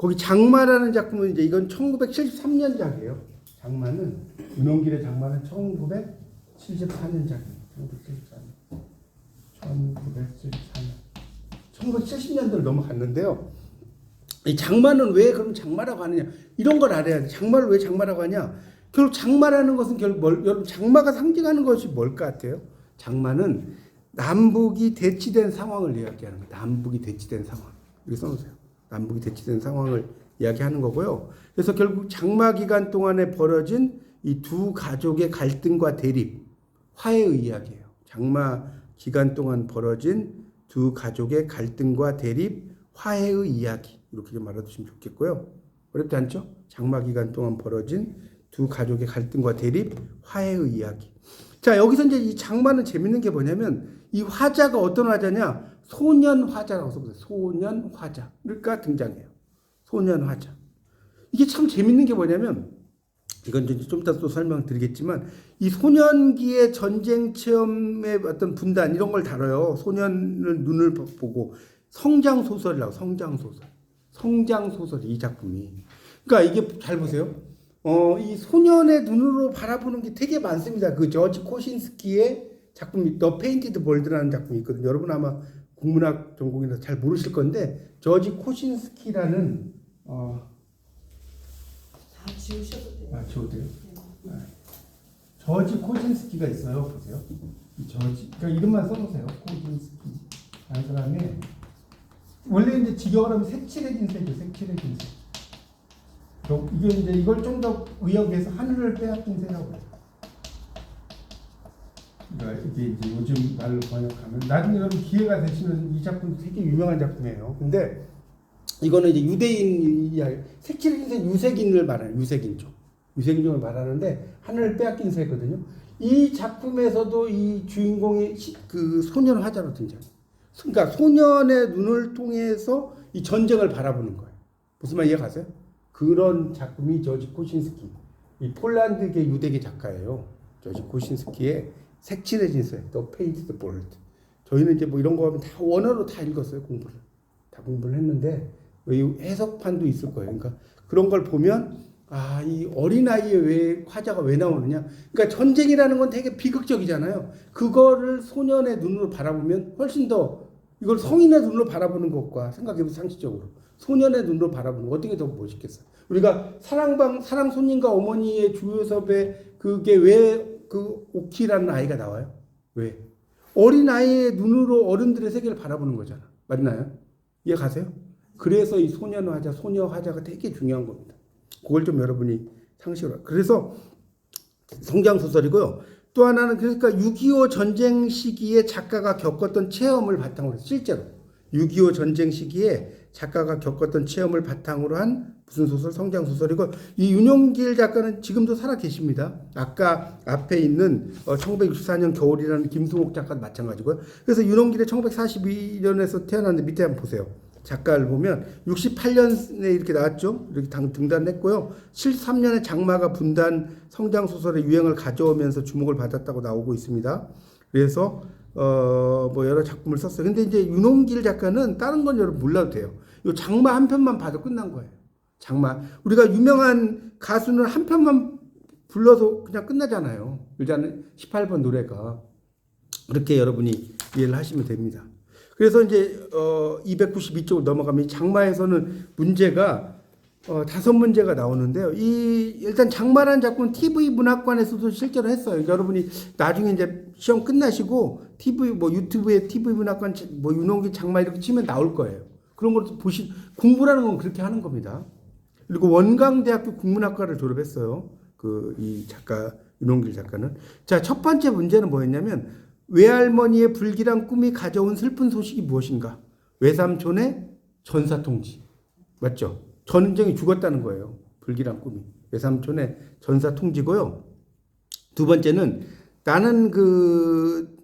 거기 장마라는 작품은 이제 이건 1973년작이에요. 장마는 윤홍길의 장마는 1974년작이에요. 1970년대를 넘어갔는데요. 이 장마는 왜 그럼 장마라고 하느냐? 이런 걸 알아야 돼. 장마를 왜 장마라고 하냐? 결국 장마라는 것은 결국 여러분 장마가 상징하는 것이 뭘 것 같아요? 장마는 남북이 대치된 상황을 이야기하는 거예요. 남북이 대치된 상황. 이렇게 써놓으세요. 남북이 대치된 상황을 이야기하는 거고요. 그래서 결국 장마 기간 동안에 벌어진 이 두 가족의 갈등과 대립, 화해의 이야기예요. 장마 기간 동안 벌어진 두 가족의 갈등과 대립, 화해의 이야기. 이렇게 좀 알아두시면 좋겠고요. 어렵지 않죠? 장마 기간 동안 벌어진 두 가족의 갈등과 대립, 화해의 이야기. 자, 여기서 이제 이 장마는 재밌는 게 뭐냐면 이 화자가 어떤 화자냐? 소년 화자라고 써보세요. 소년 화자가 등장해요. 소년 화자. 이게 참 재밌는 게 뭐냐면 이건 좀 이따 또 설명드리겠지만 이 소년기의 전쟁 체험의 어떤 분단 이런 걸 다뤄요. 소년을 눈을 보고 성장 소설이라고 성장 소설이 이 작품이. 그러니까 이게 잘 보세요. 이 소년의 눈으로 바라보는 게 되게 많습니다. 그 저지 코신스키의 작품이 The Painted World라는 작품이 있거든요. 여러분 아마 국문학 전공이라서 잘 모르실 건데 저지 코신스키라는 다 지우셔도 돼요. 지워도 돼요? 네. 저지 코신스키가 있어요. 보세요. 이 저지 그러니까 이름만 써보세요. 코신스키 라는 사람이 원래 이제 직역을 하면 색칠해진 색이에요. 색칠해진 색. 이게 이제 이걸 좀 더 의역해서 하늘을 빼앗긴 새라고 해요. 그러니까 이게 이제 요즘 말로 번역하면 나중에 여러분 기회가 되시면 이 작품 되게 유명한 작품이에요. 근데 이거는 이제 유대인 색칠해진 새 유색인을 말하는 유색인종을 말하는데 하늘을 빼앗긴 새거든요. 이 작품에서도 이 주인공이 그 소년 화자로 등장해요. 그러니까 소년의 눈을 통해서 이 전쟁을 바라보는 거예요. 무슨 말 이해가세요? 그런 작품이 저지 코신스키, 이 폴란드계 유대계 작가예요. 저지 코신스키의 색칠해진 새, The Painted World. 저희는 이제 뭐 이런 거 하면 다 원어로 다 읽었어요. 공부를 했는데 이 해석판도 있을 거예요. 그러니까 그런 걸 보면 이 어린아이의 왜 화자가 왜 나오느냐. 그러니까 전쟁이라는 건 되게 비극적이잖아요. 그거를 소년의 눈으로 바라보면 훨씬 더 이걸 성인의 눈으로 바라보는 것과 생각해보면 상식적으로 소년의 눈으로 바라보는 거 어떻게 더 멋있겠어요. 우리가 사랑 손님과 어머니의 주요섭에 그게 왜 그 오키라는 아이가 나와요? 왜? 어린아이의 눈으로 어른들의 세계를 바라보는 거잖아. 맞나요? 이해 가세요? 그래서 이 소년 화자, 소녀 화자가 되게 중요한 겁니다. 그걸 좀 여러분이 상식으로. 그래서 성장소설이고요. 또 하나는 그러니까 6.25 전쟁 시기에 작가가 겪었던 체험을 바탕으로 해서 실제로 6.25 전쟁 시기에 작가가 겪었던 체험을 바탕으로 한 무슨 소설? 성장소설이고 이 윤용길 작가는 지금도 살아 계십니다. 아까 앞에 있는 1964년 겨울이라는 김승옥 작가도 마찬가지고요. 그래서 윤용길의 1942년에서 태어났는데 밑에 한번 보세요. 작가를 보면 68년에 이렇게 나왔죠. 이렇게 등단했고요. 73년에 장마가 분단 성장소설의 유행을 가져오면서 주목을 받았다고 나오고 있습니다. 그래서 뭐 여러 작품을 썼어요. 근데 이제 윤홍길 작가는 다른 건 여러분 몰라도 돼요. 이 장마 한 편만 봐도 끝난 거예요. 장마. 우리가 유명한 가수는 한 편만 불러서 그냥 끝나잖아요. 일단은 18번 노래가. 그렇게 여러분이 이해를 하시면 됩니다. 그래서 이제 292쪽으로 넘어가면 장마에서는 문제가 5문제가 나오는데요. 일단 장마라는 작품은 TV 문학관에서도 실제로 했어요. 그러니까 여러분이 나중에 이제 시험 끝나시고 유튜브에 TV 문학관 뭐 윤홍길 장마 이렇게 치면 나올 거예요. 그런 걸 공부라는 건 그렇게 하는 겁니다. 그리고 원광대학교 국문학과를 졸업했어요. 이 작가 윤홍길 작가는. 자, 첫 번째 문제는 뭐였냐면 외할머니의 불길한 꿈이 가져온 슬픈 소식이 무엇인가? 외삼촌의 전사통지. 맞죠? 전쟁이 죽었다는 거예요. 불길한 꿈이. 외삼촌의 전사통지고요. 두 번째는 나는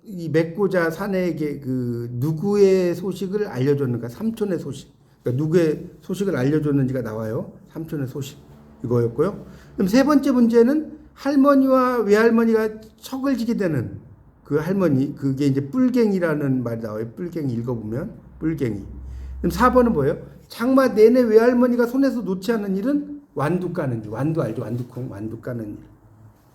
이 맥고자 사내에게 누구의 소식을 알려줬는가? 삼촌의 소식. 그러니까 누구의 소식을 알려줬는지가 나와요. 삼촌의 소식. 이거였고요. 그럼 세 번째 문제는 할머니와 외할머니가 척을 지게 되는 그 할머니, 그게 이제 뿔갱이라는 말이 나와요. 뿔갱이 읽어보면, 뿔갱이. 그럼 4번은 뭐예요? 장마 내내 외할머니가 손에서 놓지 않는 일은 완두 까는 일. 완두 알죠? 완두콩, 완두 까는 일.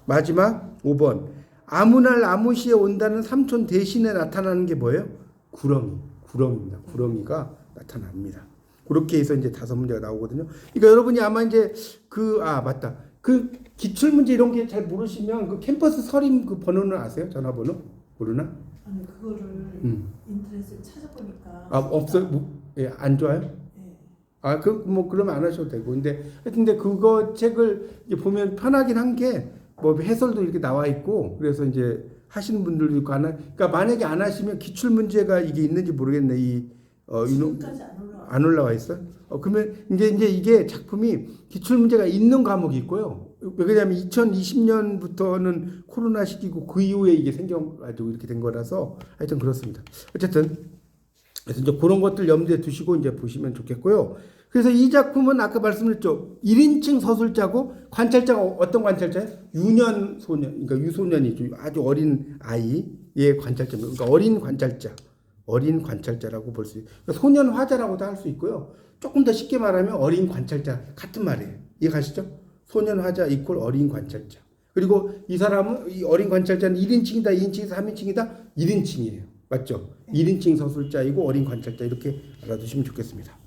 마지막 5번. 아무 날 아무 시에 온다는 삼촌 대신에 나타나는 게 뭐예요? 구렁이. 구렁이입니다. 구렁이가 나타납니다. 그렇게 해서 이제 5문제가 나오거든요. 그러니까 여러분이 아마 이제 맞다. 그 기출문제 이런 게 잘 모르시면 그 캠퍼스 서림 그 번호는 아세요? 전화번호? 모르나? 아니 그거를 인터넷에 찾아보니까 없어요? 예, 안 좋아요? 네. 그러면 안 하셔도 되고. 근데 그거 책을 이제 보면 편하긴 한 게, 뭐 해설도 이렇게 나와 있고, 그래서 이제 하시는 분들도 있고, 그러니까 만약에 안 하시면 기출문제가 이게 있는지 모르겠네. 지금까지 안 올라와. 안 올라와 있어요? 그러면 이제 이게 작품이 기출문제가 있는 과목이 있고요. 왜냐하면 2020년부터는 코로나 시기고 그 이후에 이게 생겨가지고 이렇게 된 거라서 하여튼 그렇습니다. 어쨌든 그래서 이제 그런 것들 염두에 두시고 이제 보시면 좋겠고요. 그래서 이 작품은 아까 말씀드렸죠. 1인칭 서술자고 관찰자가 어떤 관찰자예요? 유년 소년, 그러니까 유소년이죠. 아주 어린 아이의 관찰자입니다. 그러니까 어린 관찰자라고 볼 수 있어요. 그러니까 소년 화자라고도 할 수 있고요. 조금 더 쉽게 말하면 어린 관찰자 같은 말이에요. 이해가시죠? 소년 화자 이퀄 어린 관찰자. 그리고 이 사람은 이 어린 관찰자는 1인칭이다, 2인칭이다, 3인칭이다, 1인칭이에요. 맞죠? 1인칭 서술자이고 어린 관찰자 이렇게 알아두시면 좋겠습니다.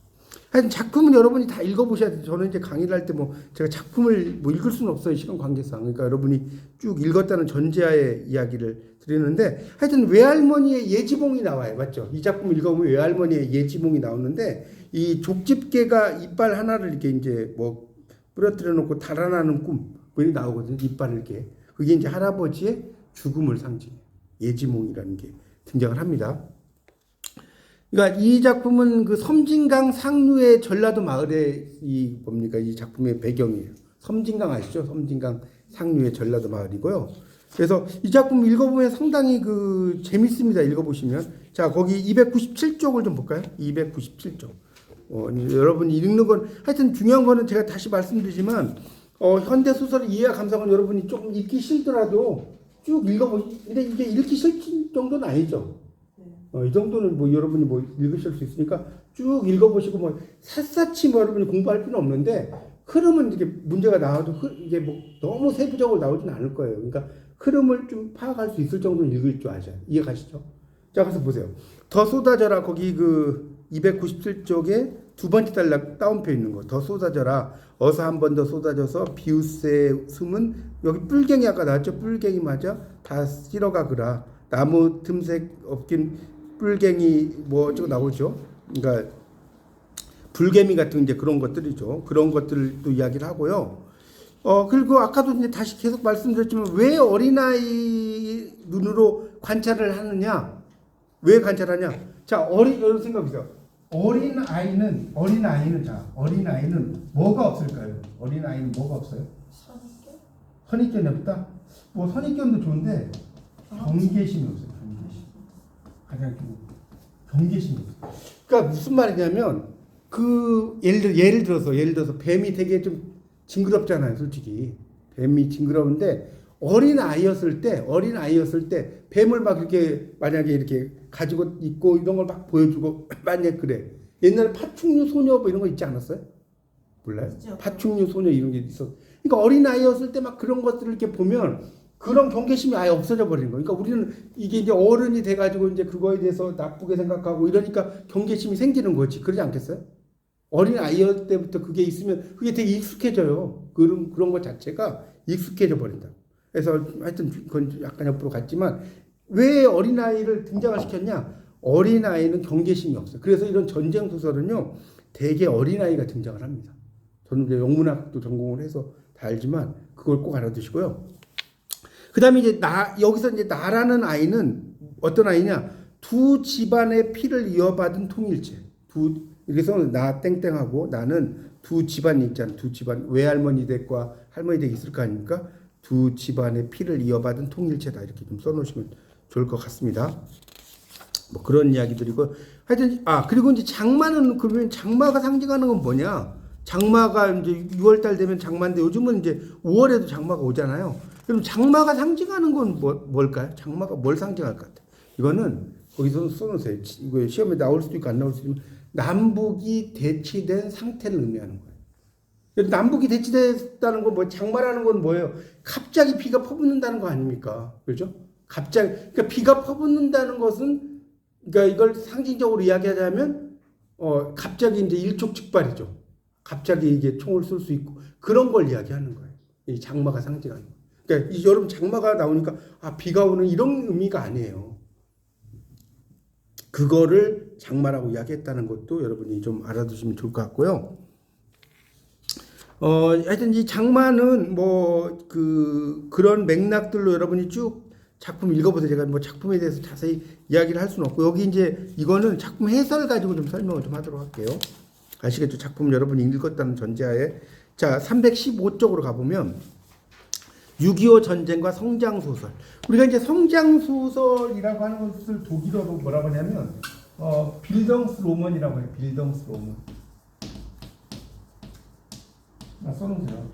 하여튼 작품은 여러분이 다 읽어보셔야 돼요. 저는 이제 강의를 할 때 제가 작품을 읽을 수는 없어요. 시간 관계상. 그러니까 여러분이 쭉 읽었다는 전제하에 이야기를 드리는데 하여튼 외할머니의 예지몽이 나와요. 맞죠? 이 작품 읽어보면 외할머니의 예지몽이 나오는데 이 족집게가 이빨 하나를 이렇게 이제 부러뜨려 놓고 달아나는 꿈이 나오거든요. 이빨을 이렇게. 그게 이제 할아버지의 죽음을 상징해요. 예지몽이라는 게 등장을 합니다. 그러니까 이 작품은 그 섬진강 상류의 전라도 마을의 이 작품의 배경이에요. 섬진강 아시죠? 섬진강 상류의 전라도 마을이고요. 그래서 이 작품 읽어보면 상당히 재밌습니다. 읽어보시면. 자, 거기 297쪽을 좀 볼까요? 297쪽. 여러분이 읽는 건 하여튼 중요한 거는 제가 다시 말씀드리지만 현대 소설의 이해와 감상은 여러분이 조금 읽기 싫더라도 쭉 읽어보시는데 이게 읽기 싫은 정도는 아니죠. 이 정도는 여러분이 읽으실 수 있으니까 쭉 읽어보시고 샅샅이 여러분이 공부할 필요는 없는데 흐름은 이게 문제가 나와도 이게 너무 세부적으로 나오지는 않을 거예요. 그러니까 흐름을 좀 파악할 수 있을 정도는 읽을 줄 아셔야 이해가시죠? 자, 가서 보세요. 더 쏟아져라 거기 297쪽에 두 번째 단락 따옴표 있는 거. 더 쏟아져라. 어서 한 번 더 쏟아져서 비웃의 숨은 여기 뿔갱이 아까 나왔죠? 뿔갱이 맞아? 다 쓸어가그라. 나무 틈색 없긴 뿔갱이 어쩌고 나오죠. 그러니까 불개미 같은 이제 그런 것들이죠. 그런 것들도 이야기를 하고요. 그리고 아까도 이제 다시 계속 말씀드렸지만 왜 어린아이 눈으로 관찰을 하느냐? 왜 관찰하냐? 자, 여러분 생각해보세요. 어린아이는 뭐가 없을까요? 어린아이는 뭐가 없어요? 선입견이 없다? 선입견도 좋은데 경계심이 없어요. 가장 경계심이 없어요. 그러니까 무슨 말이냐면 예를 들어서 뱀이 되게 좀 징그럽잖아요, 솔직히. 뱀이 징그러운데 어린아이였을 때 뱀을 막 이렇게 만약에 이렇게 가지고 있고 이런 걸 막 보여주고 만약 그래. 옛날에 파충류 소녀 이런 거 있지 않았어요? 몰라요? 있죠. 파충류 소녀 이런 게 있어. 그러니까 어린아이였을 때 막 그런 것들을 이렇게 보면 그런 경계심이 아예 없어져 버리는 거예요. 그러니까 우리는 이게 이제 어른이 돼가지고 이제 그거에 대해서 나쁘게 생각하고 이러니까 경계심이 생기는 거지. 그러지 않겠어요? 어린 아이였을 때부터 그게 있으면 그게 되게 익숙해져요. 그런 것 자체가 익숙해져 버린다. 그래서 하여튼 그건 약간 옆으로 갔지만 왜 어린아이를 등장을 시켰냐? 어린아이는 경계심이 없어요. 그래서 이런 전쟁 소설은요, 되게 어린아이가 등장을 합니다. 저는 이제 영문학도 전공을 해서 다 알지만 그걸 꼭 알아두시고요. 그 다음에 이제 여기서 이제 나라는 아이는 어떤 아이냐? 두 집안의 피를 이어받은 통일체. 그래서 나 땡땡하고 나는 두 집안이 있잖아. 두 집안, 외할머니 댁과 할머니 댁이 있을 거 아닙니까? 두 집안의 피를 이어받은 통일체다. 이렇게 좀 써놓으시면 좋을 것 같습니다. 그런 이야기들이고. 하여튼, 그리고 이제 장마는, 그러면 장마가 상징하는 건 뭐냐? 장마가 이제 6월달 되면 장마인데 요즘은 이제 5월에도 장마가 오잖아요. 그럼 장마가 상징하는 건 뭘까요? 장마가 뭘 상징할 것 같아요? 이거는 거기서 써놓으세요. 이거 시험에 나올 수도 있고 안 나올 수도 있지만 남북이 대치된 상태를 의미하는 거예요. 남북이 대치됐다는 건 뭐 장마라는 건 뭐예요? 갑자기 비가 퍼붓는다는 거 아닙니까? 그렇죠? 갑자기 그러니까 비가 퍼붓는다는 것은 그러니까 이걸 상징적으로 이야기하자면 갑자기 이제 일촉즉발이죠. 갑자기 이게 총을 쏠 수 있고 그런 걸 이야기하는 거예요. 이 장마가 상징하는 거예요. 그러니까 여러분 장마가 나오니까 비가 오는 이런 의미가 아니에요. 그거를 장마라고 이야기했다는 것도 여러분이 좀 알아두시면 좋을 것 같고요. 하여튼 이 장마는 그런 맥락들로 여러분이 쭉 작품 읽어보세요. 제가 뭐 작품에 대해서 자세히 이야기를 할 수는 없고 여기 이제 이거는 작품 해설 가지고 좀 설명을 좀 하도록 할게요. 아시겠죠? 작품 여러분이 읽었다는 전제하에 자 315쪽으로 가보면 6.25 전쟁과 성장 소설. 우리가 이제 성장 소설이라고 하는 것을 독일어로 뭐라고 하냐면 빌덩스로먼이라고 해요. 빌덩스로먼. 써놓으세요.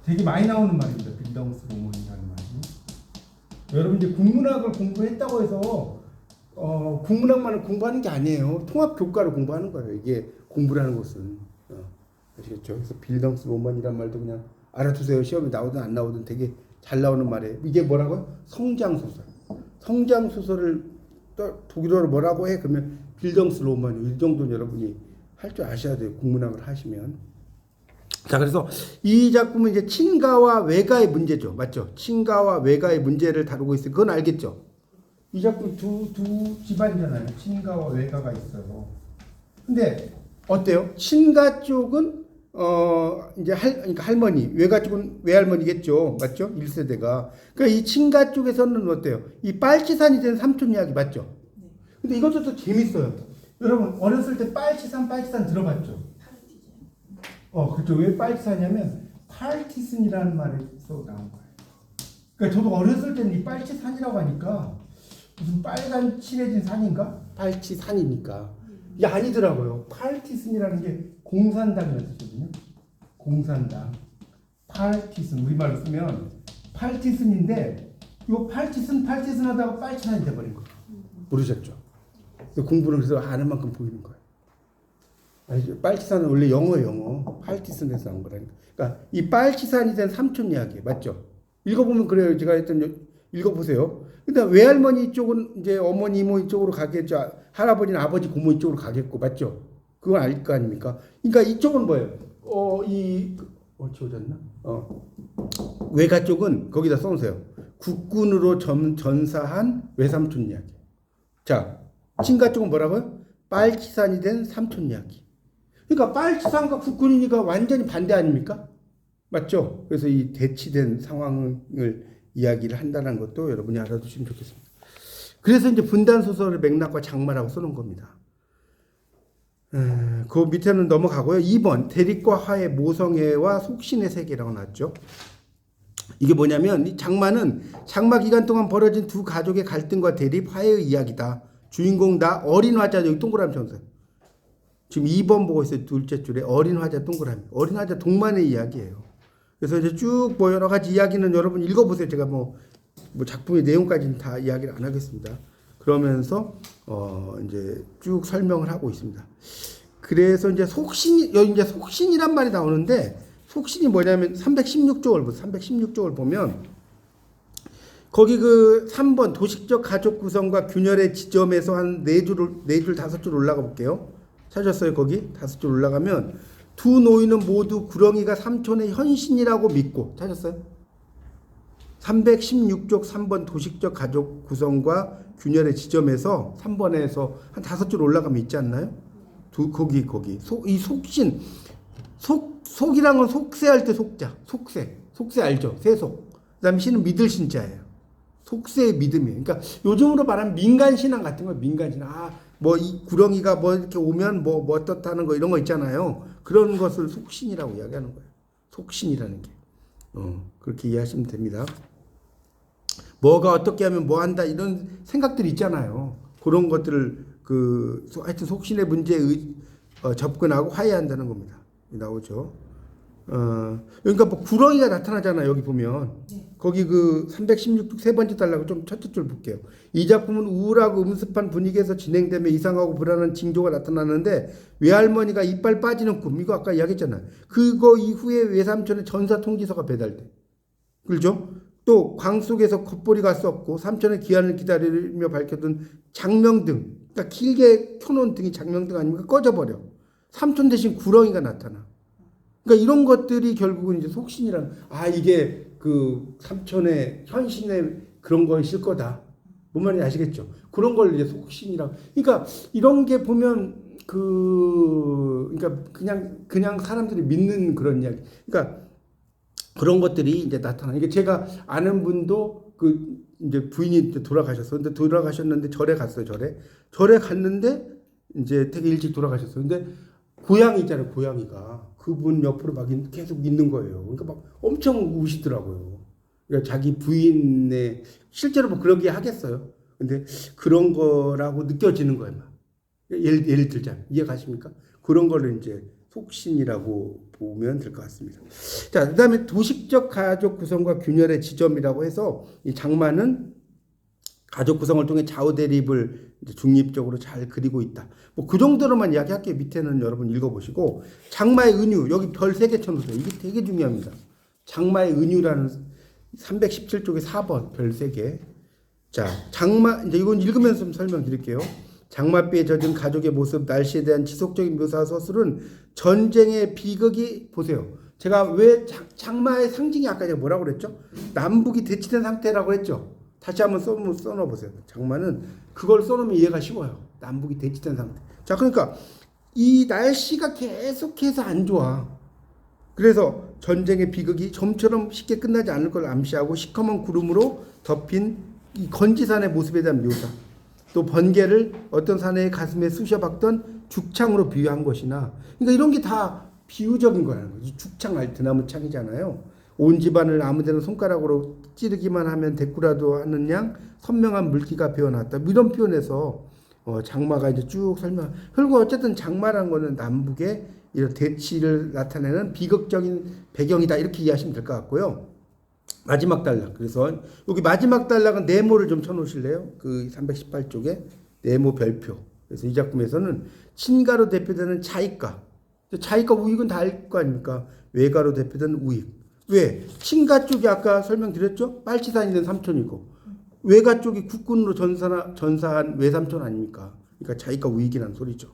되게 많이 나오는 말입니다. 빌덩스로먼이라는 말이. 여러분 이제 국문학을 공부했다고 해서 국문학만을 공부하는 게 아니에요. 통합 교과를 공부하는 거예요. 이게 공부라는 것은. 아시겠죠? 그래서 빌덩스로먼이란 말도 그냥 알아두세요. 시험에 나오든 안 나오든 되게 잘 나오는 말이에요. 이게 뭐라고요? 성장소설. 성장소설을 독일어로 뭐라고 해? 그러면 빌덩스로먼. 이 정도는 여러분이 할 줄 아셔야 돼요. 국문학을 하시면. 자, 그래서 이 작품은 이제 친가와 외가의 문제죠. 맞죠? 친가와 외가의 문제를 다루고 있어요. 그건 알겠죠? 이 작품 두 집안이잖아요. 친가와 외가가 있어요. 근데 어때요? 친가 쪽은 이제 그러니까 할머니, 외가 쪽은 외할머니겠죠. 맞죠? 1세대가. 그러니까 이 친가 쪽에서는 어때요? 이 빨치산이 된 삼촌 이야기 맞죠? 근데 이것도 또 재밌어요. 여러분 어렸을 때 빨치산 들어봤죠? 그렇죠. 왜 빨치산이냐면 팔티슨이라는 말에서 나온 거예요. 그러니까 저도 어렸을 때는 이 빨치산이라고 하니까 무슨 빨간 칠해진 산인가? 빨치산이니까. 이게 아니더라고요. 팔티슨이라는 게 공산당이라는 뜻이거든요. 공산당. 팔티슨. 우리말로 쓰면 팔티슨인데 이 팔티슨 하다가 빨치산이 돼버린 거예요. 모르셨죠? 공부는 그래서 아는 만큼 보이는 거예요. 빨치산은 원래 영어. 팔티슨에서 나온 거라니까. 그러니까 이 빨치산이 된 삼촌 이야기 맞죠? 읽어보면 그래요. 제가 했던 읽어보세요. 근데 외할머니 쪽은 이제 어머니 이모 이쪽으로 가겠죠. 할아버지는 아버지 고모 이쪽으로 가겠고 맞죠? 그건 알 거 아닙니까? 그러니까 이쪽은 뭐예요? 지워졌나? 외가 쪽은 거기다 써놓으세요. 국군으로 전사한 외삼촌 이야기. 자, 친가 쪽은 뭐라고요? 빨치산이 된 삼촌 이야기. 그러니까 빨치산과 국군이니까 완전히 반대 아닙니까? 맞죠? 그래서 이 대치된 상황을 이야기를 한다는 것도 여러분이 알아두시면 좋겠습니다. 그래서 이제 분단 소설의 맥락과 장마라고 써놓은 겁니다. 그 밑에는 넘어가고요. 2번 대립과 화해, 모성애와 속신의 세계라고 나왔죠. 이게 뭐냐면 이 장마는 장마 기간 동안 벌어진 두 가족의 갈등과 대립, 화해의 이야기다. 주인공 다 어린 화자 여기 동그라미 쳐주세요. 지금 2번 보고 있어요. 둘째 줄에 어린 화자 동그라미. 어린 화자 동만의 이야기예요. 그래서 이제 쭉 뭐 여러 가지 이야기는 여러분 읽어보세요. 제가 뭐 작품의 내용까지는 다 이야기를 안 하겠습니다. 그러면서 이제 쭉 설명을 하고 있습니다. 그래서 이제 여기 이제 속신이란 말이 나오는데 속신이 뭐냐면 316쪽을 보면 거기 그 3번 도식적 가족 구성과 균열의 지점에서 한 4줄 5줄 올라가 볼게요. 찾았어요? 거기 5줄 올라가면 두 노인은 모두 구렁이가 삼촌의 현신이라고 믿고 찾았어요? 316쪽 3번 도식적 가족 구성과 균열의 지점에서 3번에서 한 5줄 올라가면 있지 않나요? 거기 이 속신 속이란 건 속세할 때 속자 속세 알죠? 세속. 그다음에 신은 믿을 신자예요. 속세의 믿음이에요. 그러니까 요즘으로 말하면 민간 신앙 같은 거예요. 민간 신앙. 뭐 이 구렁이가 뭐 이렇게 오면 뭐 어떻다는 거 이런 거 있잖아요. 그런 것을 속신이라고 이야기하는 거예요. 속신이라는 게. 그렇게 이해하시면 됩니다. 뭐가 어떻게 하면 뭐 한다 이런 생각들이 있잖아요. 그런 것들을 하여튼 속신의 문제에 접근하고 화해한다는 겁니다. 나오죠. 그러니까 뭐 구렁이가 나타나잖아 여기 보면. 네. 거기 그 316쪽 세 번째 달라고 좀 첫째 줄 볼게요. 이 작품은 우울하고 음습한 분위기에서 진행되며 이상하고 불안한 징조가 나타나는데 외할머니가 이빨 빠지는 꿈 이거 아까 이야기했잖아요. 그거 이후에 외삼촌의 전사 통지서가 배달돼. 그렇죠? 또 광 속에서 겉보리가 썼고 삼촌의 귀환을 기다리며 밝혀둔 장명등 그러니까 길게 켜놓은 등이 장명등 아니면 꺼져버려. 삼촌 대신 구렁이가 나타나. 그러니까 이런 것들이 결국은 이제 속신이라는 이게 그 삼촌의 현신의 그런 것일 거다. 뭔 말인지 아시겠죠? 그런 걸 이제 속신이라고. 그러니까 이런 게 보면 그러니까 그냥 사람들이 믿는 그런 이야기. 그러니까 그런 것들이 이제 나타나. 이게 제가 아는 분도 그 이제 부인이 돌아가셨어. 근데 돌아가셨는데 절에 갔어요. 절에 갔는데 이제 되게 일찍 돌아가셨어. 근데 고양이 있잖아요. 고양이가 그분 옆으로 막 계속 있는 거예요. 그러니까 막 엄청 우시더라고요. 그러니까 자기 부인의 실제로 뭐 그러게 하겠어요. 근데 그런 거라고 느껴지는 거예요. 막. 예를 들자면 이해가십니까? 그런 거를 이제 속신이라고 보면 될 것 같습니다. 자, 그다음에 도식적 가족 구성과 균열의 지점이라고 해서 이 장마는 가족 구성을 통해 좌우 대립을 중립적으로 잘 그리고 있다. 뭐 그 정도로만 이야기할게요. 밑에는 여러분 읽어보시고 장마의 은유 여기 별 3개 쳐놓으세요. 이게 되게 중요합니다. 장마의 은유라는 317쪽에 4번 별 3개. 자, 장마 이제 이건 읽으면서 좀 설명드릴게요. 장맛비에 젖은 가족의 모습, 날씨에 대한 지속적인 묘사 서술은 전쟁의 비극이 보세요. 제가 왜 장마의 상징이 아까 제가 뭐라고 그랬죠? 남북이 대치된 상태라고 했죠. 다시 한번 써놓으세요. 장마는 그걸 써놓으면 이해가 쉬워요. 남북이 대치된 상태. 자, 그러니까 이 날씨가 계속해서 안 좋아. 그래서 전쟁의 비극이 좀처럼 쉽게 끝나지 않을 걸 암시하고 시커먼 구름으로 덮인 이 건지산의 모습에 대한 묘사. 또 번개를 어떤 사내의 가슴에 쑤셔박던 죽창으로 비유한 것이나 그러니까 이런 게 다 비유적인 거라는 거지. 죽창 대나무 창이잖아요. 온 집안을 아무데나 손가락으로 찌르기만 하면 대꾸라도 하는 양 선명한 물기가 배어났다. 이런 표현에서 장마가 이제 쭉 설명. 그리고 어쨌든 장마란 거는 남북의 이런 대치를 나타내는 비극적인 배경이다. 이렇게 이해하시면 될 것 같고요. 마지막 단락. 그래서 여기 마지막 단락은 네모를 좀 쳐놓으실래요? 그 318쪽에 네모 별표. 그래서 이 작품에서는 친가로 대표되는 자익가. 자익가 우익은 다 알 거 아닙니까? 외가로 대표되는 우익. 왜? 친가 쪽이 아까 설명드렸죠? 빨치산이 된 삼촌이고 외가 쪽이 국군으로 전사한 외삼촌 아닙니까? 그러니까 자익가 우익이라는 소리죠.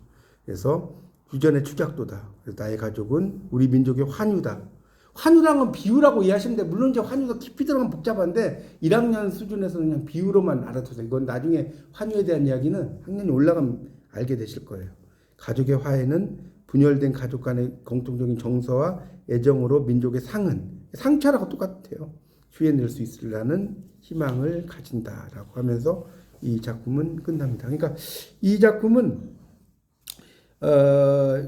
그래서 유전의 추작도다. 그래서 나의 가족은 우리 민족의 환유다. 환유라는 건 비유라고 이해하시면 돼. 물론 이제 환유가 깊이 들어가면 복잡한데 1학년 수준에서는 그냥 비유로만 알아두세요. 이건 나중에 환유에 대한 이야기는 학년이 올라가면 알게 되실 거예요. 가족의 화해는 분열된 가족 간의 공통적인 정서와 애정으로 민족의 상처라고 똑같아요. 휴해낼 수 있으려는 희망을 가진다라고 하면서 이 작품은 끝납니다. 그러니까 이 작품은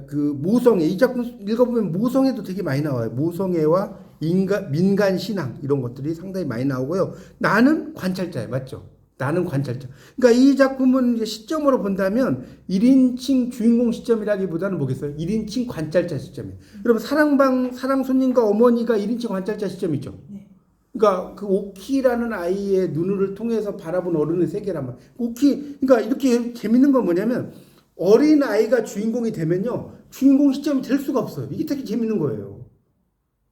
그 모성애 이 작품 읽어보면 모성애도 되게 많이 나와요. 모성애와 민간 신앙 이런 것들이 상당히 많이 나오고요. 나는 관찰자예요, 맞죠? 나는 관찰자. 그러니까 이 작품은 이제 시점으로 본다면 1인칭 주인공 시점이라기보다는 뭐겠어요? 1인칭 관찰자 시점이에요. 여러분 사랑 손님과 어머니가 1인칭 관찰자 시점이죠. 네. 그러니까 그 오키라는 아이의 눈을 통해서 바라본 어른의 세계란 말이에요. 오키 그러니까 이렇게 재밌는 건 뭐냐면 어린 아이가 주인공이 되면요 주인공 시점이 될 수가 없어요. 이게 되게 재밌는 거예요.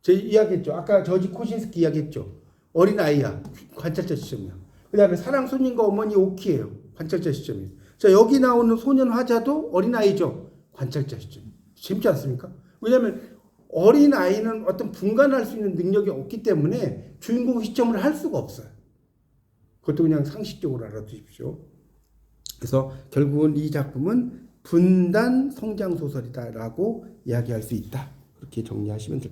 제가 이야기했죠. 아까 저지 코신스키 이야기했죠. 어린 아이야 관찰자 시점이야. 그 다음에 사랑 손님과 어머니 오키예요. 관찰자 시점이에요. 자 여기 나오는 소년 화자도 어린 아이죠. 관찰자 시점. 재밌지 않습니까? 왜냐하면 어린 아이는 어떤 분간할 수 있는 능력이 없기 때문에 주인공 시점을 할 수가 없어요. 그것도 그냥 상식적으로 알아두십시오. 그래서 결국은 이 작품은 분단 성장 소설이다라고 이야기할 수 있다. 그렇게 정리하시면 될 것 같습니다.